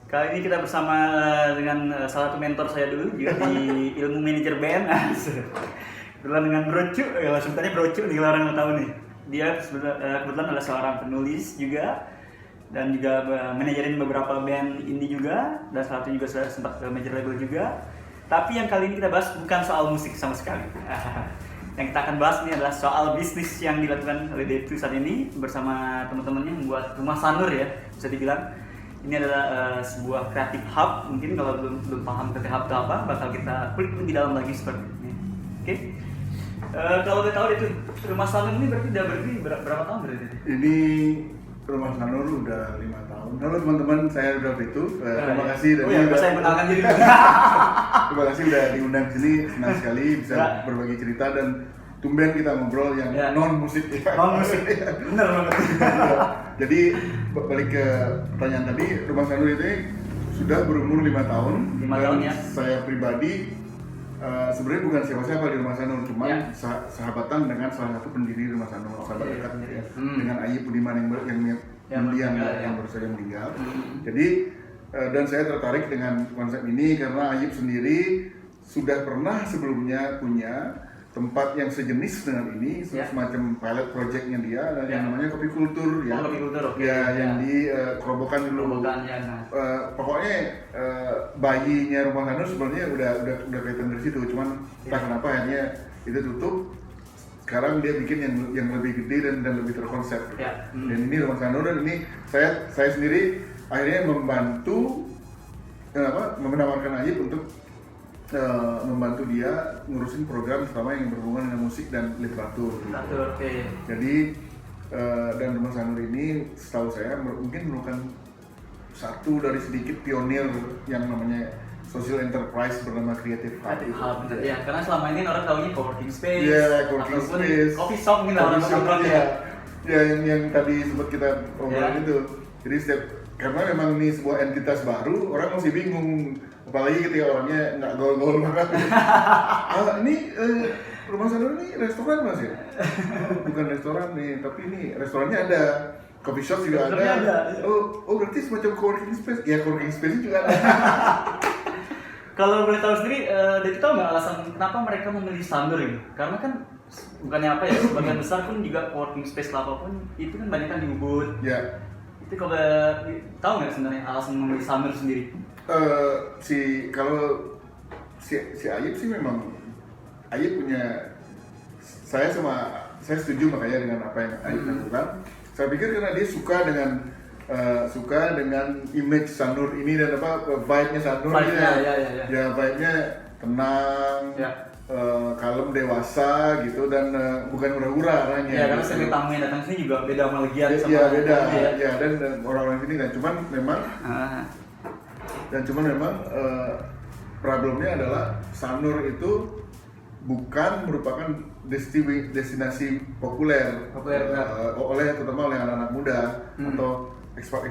Kali ini kita bersama dengan salah satu mentor saya dulu juga di ilmu manajer band. Kebetulan dengan Brocu, ya sebutannya Brocu nih kalau orang mau tahu nih. Dia kebetulan adalah seorang penulis juga dan juga manajerin beberapa band indie juga, dan salah satu juga sempat manajer label juga. Tapi yang kali ini kita bahas bukan soal musik sama sekali. Yang kita akan bahas ini adalah soal bisnis yang dilakukan oleh Devtu saat ini bersama teman-temannya membuat rumah Sanur ya, bisa dibilang. Ini adalah sebuah creative hub. Mungkin kalau belum paham creative hub itu apa, bakal kita klik lebih dalam lagi seperti ini. Oke. Kalau udah tahu itu rumah Sanur ini berarti udah berdiri berapa tahun berarti? Ini rumah Sanur udah 5 tahun. Halo teman-teman, saya udah itu. Terima kasih dan saya mengenalkan diri. Terima kasih udah diundang ke sini, senang sekali bisa berbagi cerita dan tumben kita ngobrol yang non musik ya. Non musik. Bener banget. Jadi balik ke pertanyaan tadi, rumah Sanur itu sudah berumur 5 tahun. 5 tahun ya. Saya pribadi sebenarnya bukan siapa-siapa di rumah Sanur, cuman sahabatan dengan salah satu pendiri rumah Sanur, sahabat dekat ya. Dengan Ayib Budiman yang baru saja meninggal. Jadi dan saya tertarik dengan konsep ini karena Ayib sendiri sudah pernah sebelumnya punya tempat yang sejenis dengan ini, semacam pilot projectnya dia, yang namanya Kopi Kultur ya. Kopi Kultur, oke. Ya, yang di Kerobokan dulu. Pokoknya bayinya rumah Sanur sebenarnya udah kelihatan dari situ, cuman entah kenapa akhirnya itu tutup. Sekarang dia bikin yang lebih gede dan lebih terkonsep. Dan ini rumah Sanur, dan ini saya sendiri akhirnya membantu menawarkan Ayib untuk membantu dia ngurusin program terutama yang berhubungan dengan musik dan literatur. Jadi dan rumah Sanur ini setahu saya mungkin merupakan satu dari sedikit pionir yang namanya social enterprise bernama Creative Hub. Ya, karena selama ini orang tahunya co-working space, co-working space, coffee shop gitu orang nongkrong ya. Ya, yang tadi sempat kita obrolin itu. Jadi karena memang ini sebuah entitas baru, orang masih bingung. Apalagi ketika orangnya nggak gaul-gaul banget. Ini rumah Sanur ini restoran mas ya? Bukan restoran nih, tapi ini restorannya ada. Coffee shop juga ada. Oh berarti semacam co-working space? Ya co-working space juga ada. Kalau boleh tahu sendiri, Devi tahu nggak alasan kenapa mereka memilih Sanur ini? Karena kan bukannya apa ya, sebagian besar pun juga co-working space apapun itu kan banyak kan di Ubud. Ya. Itu kalau tahu nggak sebenarnya alasan memilih Sanur sendiri? Kalau si Ayib sih memang Ayib punya, saya setuju makanya dengan apa yang Ayib lakukan. Saya pikir karena dia suka dengan image Sanur ini dan vibe-nya Sanur ini ya vibe-nya tenang, kalem, dewasa gitu, dan bukan hura-hura orangnya. Ya karena setiap tamu yang datang sini juga beda sama Legian sama. Iya beda, ya dan orang-orang sini kan cuman memang problemnya adalah Sanur itu bukan merupakan destinasi populer oleh terutama oleh anak-anak muda atau expat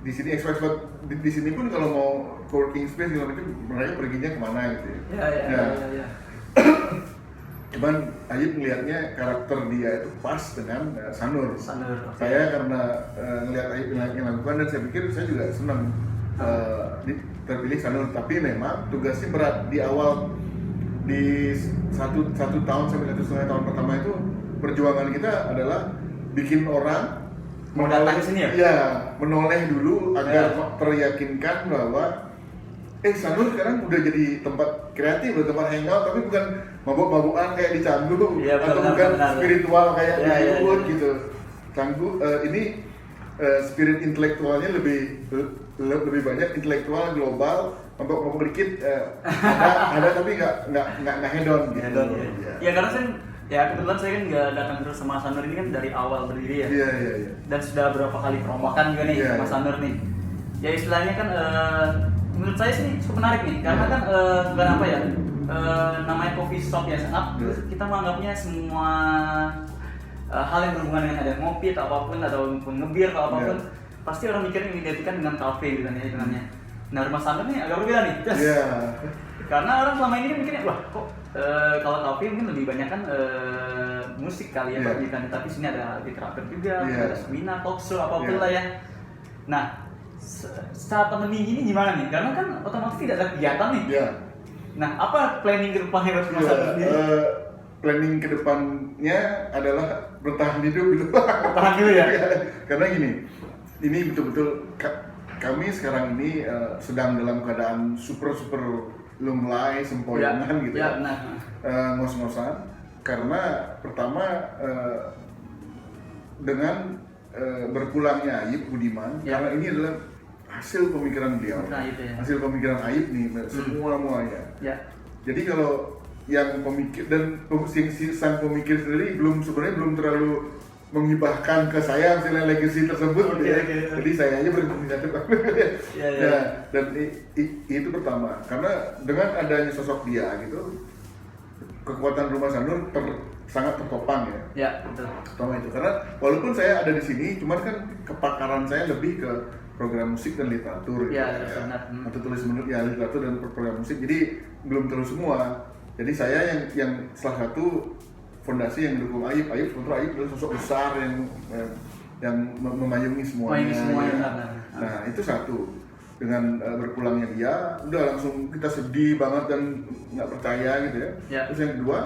di sini. Expat di sini pun kalau mau co-working space gitu mereka perginya kemana gitu ya. Cuman Ayib melihatnya karakter dia itu pas dengan Sanur. Saya karena ngelihat Ayib yang lakukan, dan saya pikir saya juga senang terpilih Sanur, tapi memang tugasnya berat di awal, di satu tahun sampai 1,5 tahun pertama itu perjuangan kita adalah bikin orang mau datang ke sini ya? Iya, menoleh dulu agar teryakinkan bahwa Sanur sekarang udah jadi tempat kreatif, udah tempat hangout, tapi bukan mabuk-mabukan kayak di Canggu atau bukan spiritual kayak di Ubud gitu. Canggu ini spirit intelektualnya lebih banyak intelektual global, mabuk dikit ada tapi nggak hedon gitu. Ya karena kebetulan saya kan nggak datang terus sama Sanur ini kan dari awal berdiri ya. Iya. Dan sudah berapa kali perombakan juga nih sama Sanur nih. Ya istilahnya kan menurut saya sih cukup menarik nih, karena kan bukan apa ya, namanya coffee shop ya sangat kita menganggapnya semua hal yang berhubungan dengan ada ngopi atau apapun ataupun ngebir atau apapun pasti orang mikirnya mengidentikan dengan kafe gitu kan ya hitungannya. Nah rumah Sanur nih agak berbeda nih. Karena orang selama ini kan mikirnya wah kok kalau kafe mungkin lebih banyak kan musik kali ya bagikan, tapi sini ada literatur juga, ada seminar, talk show apapun lah ya. Nah saat pandemi ini gimana nih? Karena kan otomatis tidak ada kegiatan nih. Ya. Nah, apa planning ke depannya buat rumah Ya, sakit sendiri? planning ke depannya adalah bertahan hidup gitu. Tahan dulu ya. Karena gini, ini betul-betul kami sekarang ini sedang dalam keadaan super lunglai, sempoyongan gitu ya. Nah. Ngos-ngosan. Karena pertama dengan berpulangnya Aib Budiman, karena ini adalah hasil pemikiran beliau, hasil pemikiran Aib nih, semuanya. Ya. Jadi kalau yang pemikir dan sang pemikir sendiri sebenarnya belum terlalu menghibahkan ke saya misalnya legacy tersebut, gitu ya. Jadi saya aja berinisiatif. Nah, dan itu pertama, karena dengan adanya sosok dia gitu, kekuatan Rumah Sanur sangat tertopang ya. Ya, betul. Pertama itu, karena walaupun saya ada di sini, cuman kan kepakaran saya lebih ke program musik dan literatur, atau tulis menurut ya literatur dan program musik, jadi belum terus semua. Jadi saya yang salah satu fondasi yang mendukung Aib sebetulnya Aib adalah sosok besar yang memayungi semuanya. Nah itu satu, dengan berpulangnya dia, udah langsung kita sedih banget dan nggak percaya gitu ya. Terus yang kedua,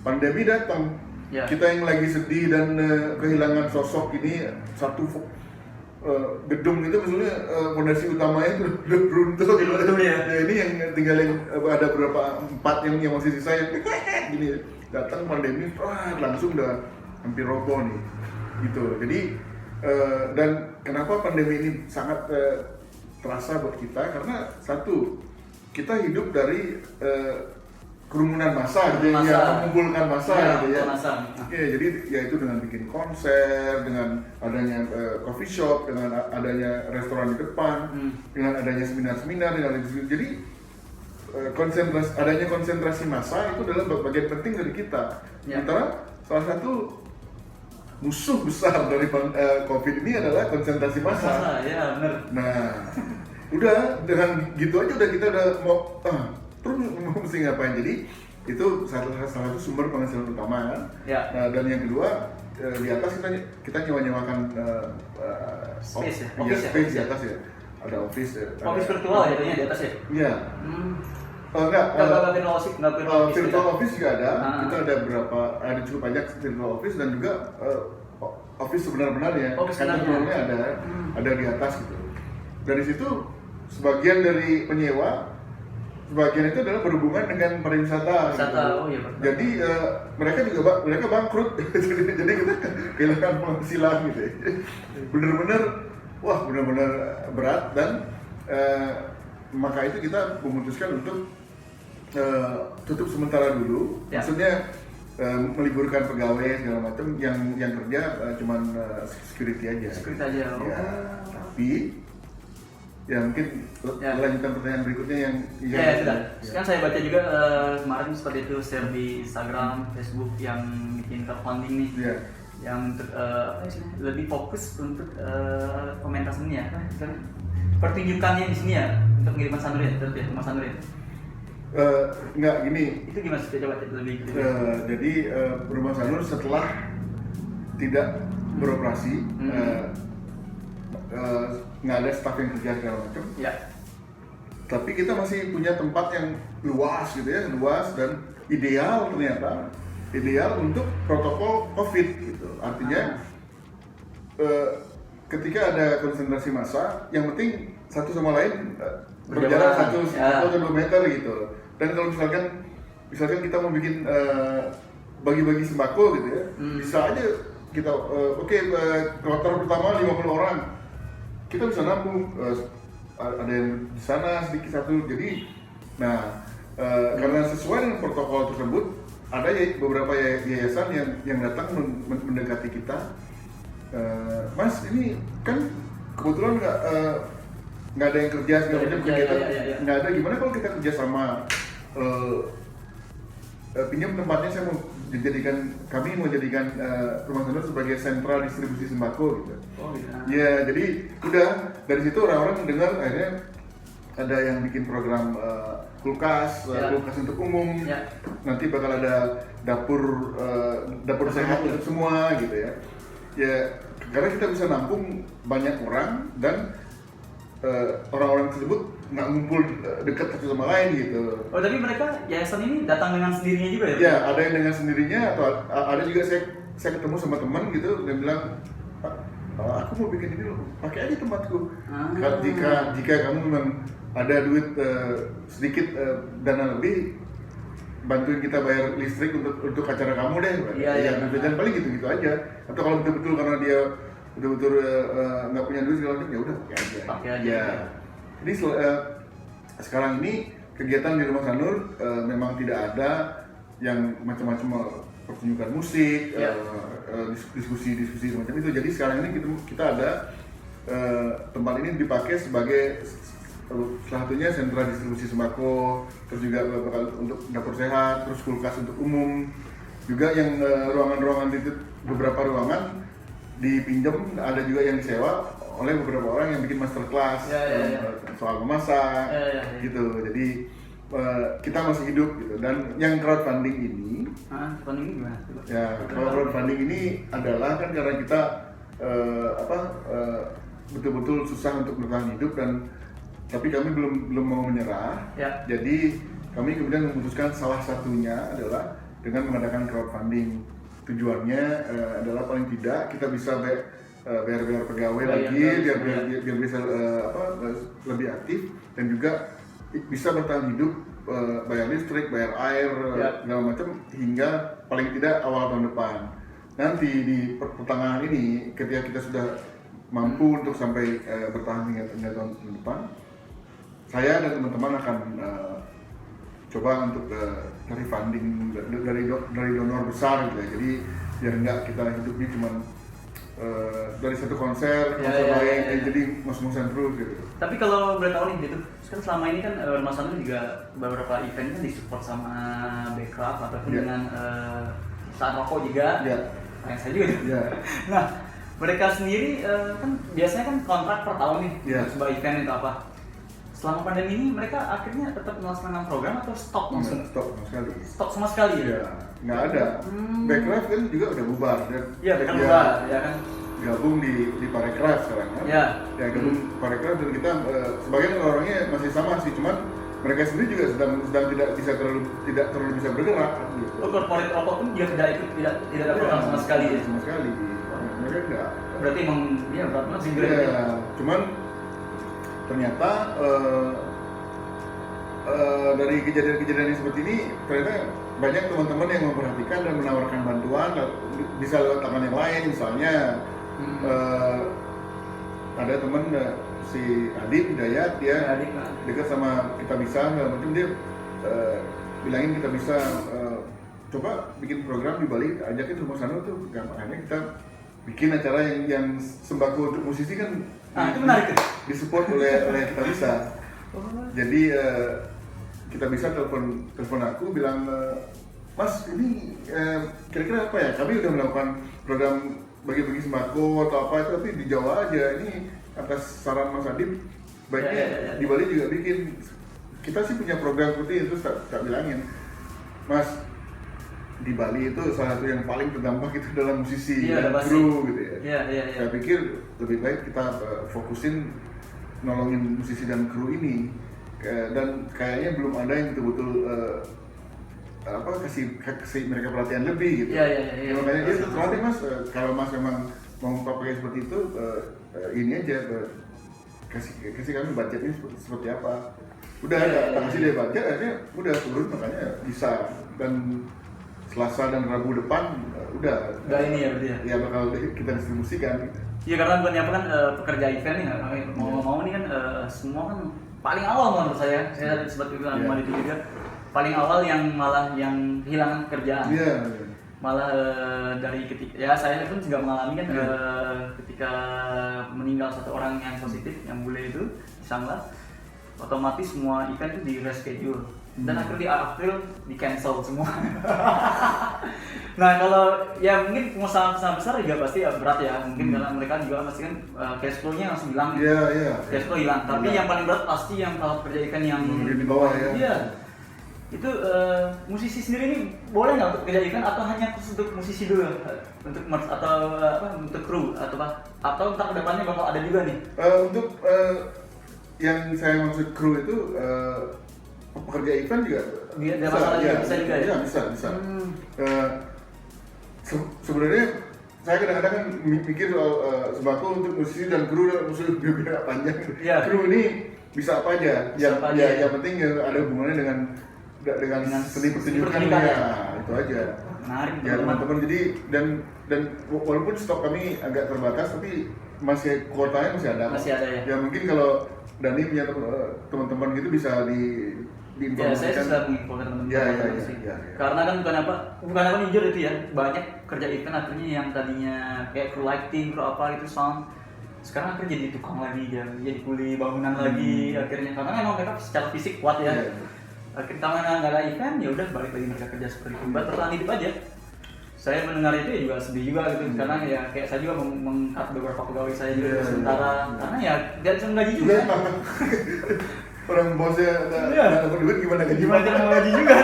pandemi datang, kita yang lagi sedih dan kehilangan sosok ini satu gedung itu maksudnya fondasi utamanya itu udah runtuh gitu ya. Ini yang tinggal ada beberapa 4 yang masih sisa yang gini datang pandemi langsung udah hampir roboh nih gitu. Jadi dan kenapa pandemi ini sangat terasa buat kita, karena satu, kita hidup dari kerumunan massa gitu ya, mengumpulkan massa gitu ya. Oke, jadi ya itu dengan bikin konser, dengan adanya coffee shop, dengan adanya restoran di depan, dengan adanya seminar-seminar, jadi adanya konsentrasi massa itu adalah bagian penting dari kita. Sementara salah satu musuh besar dari COVID ini adalah konsentrasi massa. Ya, benar. Nah, udah dengan gitu aja udah kita udah mau terus mesti ngapain. Jadi itu salah satu sumber penghasilan utama kan. Nah, dan yang kedua di atas kita nyewa-nyewakan space space di atas ya. Ada office virtual ya di atas ya? Iya. Enggak virtual office juga ada. Kita ada cukup banyak virtual office dan juga office sebenar-benarnya. Kantornya ada di atas gitu. Dari situ sebagian dari penyewa, sebagian itu adalah berhubungan dengan pariwisata. Jadi mereka bangkrut. jadi kita kehilangan penghasilan gitu. Bener-bener berat dan maka itu kita memutuskan untuk tutup sementara dulu. Maksudnya meliburkan pegawai segala macam, yang kerja cuman security aja. Ya, tapi ya mungkin lanjutan pertanyaan berikutnya yang sudah. Sekarang saya baca juga kemarin seperti itu share di Instagram, Facebook yang bikin crowdfunding nih, yang lebih fokus untuk pementasan ya, pertunjukannya di sini ya, untuk pengiriman sanur ya, rumah sanur ya. Enggak gini. Itu gimana sih, coba lebih. Jadi rumah sanur setelah tidak beroperasi. Nggak ada staff yang kerja segala macam. Tapi kita masih punya tempat yang luas gitu ya, luas dan ideal ternyata, ideal untuk protokol COVID gitu. Artinya ketika ada konsentrasi massa, yang penting satu sama lain berjarak 1 atau 2 meter gitu. Dan kalau misalkan kita mau bikin bagi-bagi sembako gitu ya, bisa aja kita kloter pertama 50 orang. Kita bisa nampung, ada yang di sana sedikit satu. Jadi, karena sesuai dengan protokol tersebut, ada beberapa yayasan yang datang mendekati kita. Mas, ini kan kebetulan nggak ada yang kerja segala macam, kegiatan nggak ada. Gimana kalau kita kerja sama? Pinjam tempatnya, kami mau jadikan Rumah Sanur sebagai sentral distribusi sembako gitu. Ya, jadi udah dari situ orang-orang mendengar, akhirnya ada yang bikin program kulkas untuk umum. Nanti bakal ada dapur sehat untuk semua gitu ya. Ya, karena kita bisa nampung banyak orang dan orang-orang tersebut nggak ngumpul dekat satu sama lain gitu. Oh, tapi mereka yayasan ini datang dengan sendirinya juga ya? Ya, ada yang dengan sendirinya atau ada juga saya ketemu sama teman gitu dan bilang, "Pak, aku mau bikin ini loh, pakai aja tempatku." Jika kamu memang ada duit sedikit dana lebih, bantuin kita bayar listrik untuk acara kamu deh. Iya. Dan paling gitu aja. Atau kalau betul-betul karena dia betul-betul nggak punya duit segala macam, ya udah pakai aja. Ya. Jadi sekarang ini kegiatan di Rumah Sanur memang tidak ada yang macam-macam pertunjukan musik, diskusi semacam itu. Jadi sekarang ini kita ada tempat ini dipakai sebagai salah satunya sentra distribusi sembako, terus juga untuk dapur sehat, terus kulkas untuk umum, juga yang ruangan-ruangan itu beberapa ruangan dipinjam, ada juga yang disewa oleh beberapa orang yang bikin masterclass soal memasak gitu. Jadi kita masih hidup gitu. Dan yang crowdfunding ini, crowdfunding gimana? Ya, crowdfunding ini adalah kan karena kita betul-betul susah untuk bertahan hidup tapi kami belum mau menyerah. Jadi kami kemudian memutuskan salah satunya adalah dengan mengadakan crowdfunding. Tujuannya adalah paling tidak kita bisa bayar pegawai lagi, biar bisa lebih aktif dan juga bisa bertahan hidup, bayar listrik, bayar air, segala macam hingga paling tidak awal tahun depan. Nanti di pertengahan ini ketika kita sudah mampu untuk sampai bertahan hingga tahun depan, saya dan teman-teman akan coba untuk cari funding dari donor besar gitu ya. Jadi biar enggak kita hidupnya cuma dari satu konser lain, jadi ngos-ngosan terus gitu. Tapi kalau boleh tahu nih gitu, kan selama ini kan Rumah Sanur juga beberapa event kan disupport sama Backcraft ataupun dengan Saat Rokok juga, yang saya juga. Nah, mereka sendiri kan biasanya kan kontrak per tahun nih untuk sebuah event itu apa. Selama pandemi ini mereka akhirnya tetap melaksanakan program atau stop langsung? Stop sama sekali ya? Nggak ada. Backcraft kan juga udah bubar dan Backcraft bubar, ya kan? Gabung di Parekraf sekarang kan? Ya gabung Parekraf dan kita sebagian orangnya masih sama sih, cuman mereka sendiri juga sedang tidak terlalu bisa bergerak gitu. Oh, corporate rokok pun dia tidak ada program sama sekali ya? Sama sekali. Mereka enggak. Berarti emang berat banget sih. Cuman ternyata dari kejadian-kejadian yang seperti ini ternyata banyak teman-teman yang memperhatikan dan menawarkan bantuan, bisa lewat tangan yang lain. Misalnya ada teman si Adit Hidayat, dia dekat sama Kita Bisa, macam dia bilangin Kita Bisa coba bikin program di Bali, ajakin Rumah Sanur tuh. Akhirnya kita bikin acara yang sembako untuk musisi kan. Itu menarik tuh. Disupport oleh Kita Bisa. Jadi Kita Bisa telepon aku bilang, "Mas, ini kira-kira apa ya? Kami udah melakukan program bagi-bagi sembako atau apa itu, tapi di Jawa aja. Ini atas saran Mas Adib, baiknya di Bali juga bikin. Kita sih punya program seperti itu." Tak bilangin, "Mas, di Bali itu salah satu yang paling terdampak itu adalah musisi dan kru gitu ya. Saya pikir lebih baik kita fokusin nolongin musisi dan kru ini, dan kayaknya belum ada yang betul-betul kasih mereka perhatian lebih gitu. Makanya dia terlatih, Mas, kalau Mas memang mau pakai seperti itu, ini aja kasih kami budgetnya seperti apa." Udah kasih dia budget, akhirnya udah turun, makanya bisa. Dan Selasa dan Rabu depan udah ini ya berarti ya? Ya bakal kita distribusikan gitu. Iya, karena bukan apa kan pekerja event nih, mau nih kan semua kan paling awal menurut saya sempat bilang kemarin itu juga paling awal yang malah yang kehilangan pekerjaan. Malah dari ketika saya pun juga mengalami kan ketika meninggal satu orang yang positif, yang bule itu di Sangla, otomatis semua event itu di reschedule. Dan akhirnya di April di cancel semua. Nah, kalau ya mungkin pengusaha besar juga pasti berat ya, mungkin karena mereka juga pasti kan cash flow-nya langsung hilang. Cash flow hilang. Tapi yang paling berat pasti yang kalau kerja ikan yang di bawah ya. Iya. Itu musisi sendiri ini boleh nggak untuk kerja ikan atau hanya khusus untuk musisi dulu, untuk merch atau untuk kru atau ntar kedepannya bakal ada juga nih? Untuk yang saya maksud kru itu pekerja event juga Ada masalah juga, bisa juga ya? Iya, bisa. Sebenarnya saya kadang-kadang kan mikir soal sembako untuk musisi dan kru dan musisi biaya panjang. Iya. Kru ini bisa apa aja? Yang penting ada hubungannya dengan seni pertunjukan ya, itu aja. Menarik Ya teman-teman, jadi dan walaupun stok kami agak terbatas tapi kuotanya masih ada. Masih ada ya. Ya mungkin kalau Dani punya teman-teman gitu bisa Ya, saya diinformasikan. sudah menginfokan teman-teman sih. Ya. Karena kan bukan apa jujur itu ya, banyak kerja event akhirnya yang tadinya kayak crew lighting, crew apa itu sound, sekarang akhirnya jadi tukang lagi, jadi kuli bangunan lagi akhirnya, karena memang mereka secara fisik kuat ya. Akhirnya karena nggak ada event, ya udah balik lagi mereka kerja seperti itu, buat bertahan hidup aja. Saya mendengar itu ya juga sedih juga gitu, karena ya kayak saya juga meng-cut beberapa pegawai saya juga sementara, karena ya nggak bisa gaji juga. Orang bosnya nggak dapat duit gimana gaji? Gimana cara gaji juga?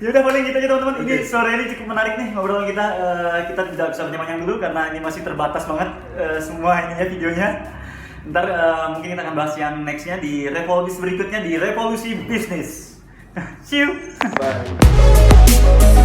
Ya udah paling gitu aja teman-teman. Ini sore ini cukup menarik nih ngobrolan kita. Kita tidak bisa panjang dulu karena ini masih terbatas banget semua ininya videonya. Ntar mungkin kita akan bahas yang nextnya di revolusi berikutnya di revolusi bisnis. See you. Bye.